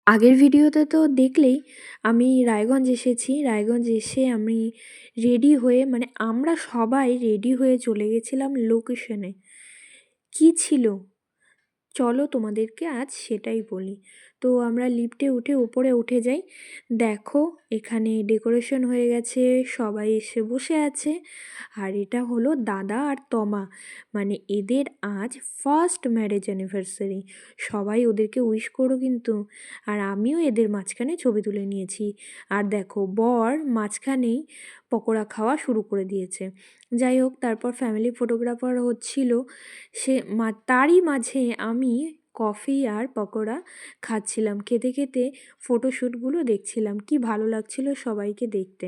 আগের ভিডিওতে তো দেখলেই আমি রায়গঞ্জ এসেছি। রায়গঞ্জ এসে আমি রেডি হয়ে আমরা সবাই রেডি হয়ে চলে গেছিলাম লোকেশনে। কী ছিল? চলো তোমাদেরকে আজ সেটাই বলি। তো আমরা লিফটে উঠে উপরে উঠে যাই। দেখো এখানে ডেকোরেশন হয়ে গেছে, সবাই এসে বসে আছে। আর এটা হলো দাদা আর তমা, এদের আজ ফার্স্ট ম্যারেজ অ্যানিভার্সারি। সবাই ওদেরকে উইশ করো কিন্তু। আর আমিও এদের মাঝখানে ছবি তুলে নিয়েছি। আর দেখো বর মাঝখানেই পকোড়া খাওয়া শুরু করে দিয়েছে। যাই হোক, তারপর ফ্যামিলি ফটোগ্রাফার হচ্ছিল। তারই মাঝে আমি কফি আর পকোড়া খাচ্ছিলাম, খেতে খেতে ফটোশ্যুটগুলো দেখছিলাম। কি ভালো লাগছিল সবাইকে দেখতে।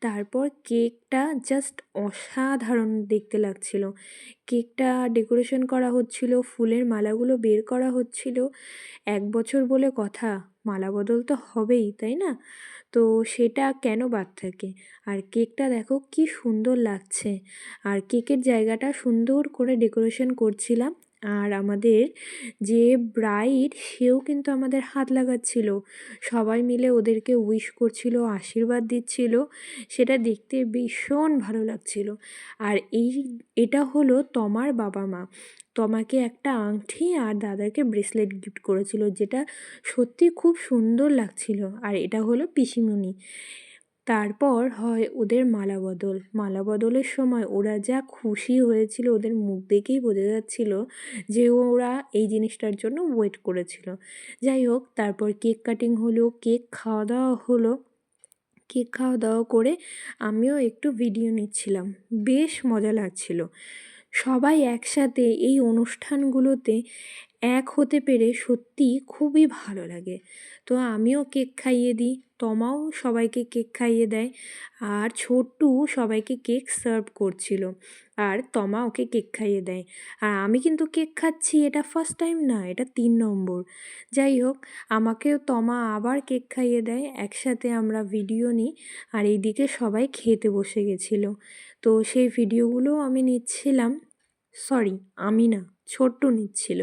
তারপর কেকটা জাস্ট অসাধারণ দেখতে লাগছিল। কেকটা ডেকোরেশন করা হচ্ছিল, ফুলের মালাগুলো বের করা হচ্ছিল। 1 বছর বলে কথা, মালা বদল তো হবেই, তাই না? তো সেটা কেন বাদ থাকে। আর কেকটা দেখো কি সুন্দর লাগছে। আর কেকের জায়গাটা সুন্দর করে ডেকোরেশন করছিলাম। আর আমাদের যে ব্রাইড, সেও কিন্তু আমাদের হাত লাগাচ্ছিল। সবাই মিলে ওদেরকে উইশ করছিল, আশীর্বাদ দিচ্ছিল। সেটা দেখতে ভীষণ ভালো লাগছিল। আর এটা হলো তমার বাবা মা। তমাকে একটা আংটি আর দাদাকে ব্রেসলেট গিফট করেছিল, যেটা সত্যি খুব সুন্দর লাগছিল। আর এটা হলো পিসিমণি। তারপর হয় ওদের মালা বদল। মালা বদলের সময় ওরা যা খুশি হয়েছিল, ওদের মুখ দেখেই বোঝা যাচ্ছিল যে ওরা এই জিনিসটার জন্য ওয়েট করেছিল। যাই হোক, তারপর কেক কাটিং হলো, কেক খাওয়া দাওয়া হলো। কেক খাওয়া দাওয়া করে আমিও একটু ভিডিও নিচ্ছিলাম। বেশ মজা লাগছিল। সবাই একসাথে এই অনুষ্ঠানগুলোতে এক হতে পেরে সত্যি খুবই ভালো লাগে। তো আমিও কেক খাইয়ে দিই, তমাও সবাইকে কেক খাইয়ে দেয়। আর ছোট্টু সবাইকে কেক সার্ভ করছিল, আর তমা ওকে কেক খাইয়ে দেয়। আর আমি কিন্তু কেক খাচ্ছি, এটা ফার্স্ট টাইম না, এটা 3 নম্বর। যাই হোক, আমাকেও তমা আবার কেক খাইয়ে দেয়। একসাথে আমরা ভিডিও নিই। আর এইদিকে সবাই খেতে বসে গেছিলো। তো সেই ভিডিওগুলোও আমি নিচ্ছিলাম। সরি, আমি না, ছোট্টু নিচ্ছিল,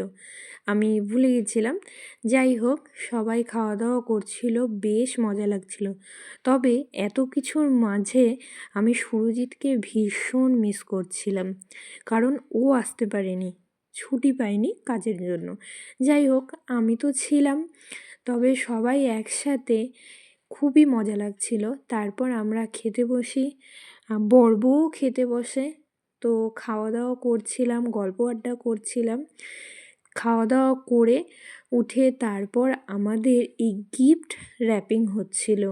আমি ভুলে গেছিলাম। যাই হোক, সবাই খাওয়া দাওয়া করছিল, বেশ মজা লাগছিল। তবে এত কিছুর মাঝে আমি সুরজিৎকে ভীষণ মিস করছিলাম, কারণ ও আসতে পারেনি, ছুটি পায়নি কাজের জন্য। যাই হোক, আমি তো ছিলাম। তবে সবাই একসাথে খুবই মজা লাগছিল। তারপর আমরা খেতে বসি, বড়বউও খেতে বসে। তো খাওয়া দাওয়া করছিলাম, গল্প আড্ডা করছিলাম। খাওয়া দাওয়া করে উঠে তারপর আমাদের এই গিফট র্যাপিং হচ্ছিল।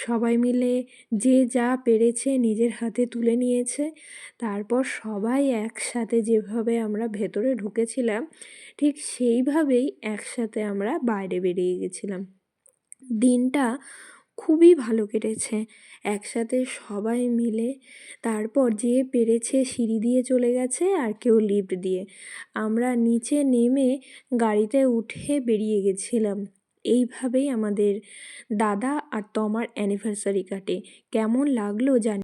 সবাই মিলে যে যা পেরেছে নিজের হাতে তুলে নিয়েছে। তারপর সবাই একসাথে যেভাবে আমরা ভেতরে ঢুকেছিলাম, ঠিক সেইভাবেই একসাথে আমরা বাইরে বেরিয়ে গেছিলাম। দিনটা খুবই ভালো কেটেছে একসাথে সবাই মিলে। তারপর যে পেরেছে সিঁড়ি দিয়ে চলে গেছে, আর কেউ লিফট দিয়ে। আমরা নিচে নেমে গাড়িতে উঠে বেরিয়ে গেছিলাম। এইভাবেই আমাদের দাদা আর তমার অ্যানিভার্সারি কাটে। কেমন লাগলো জানি।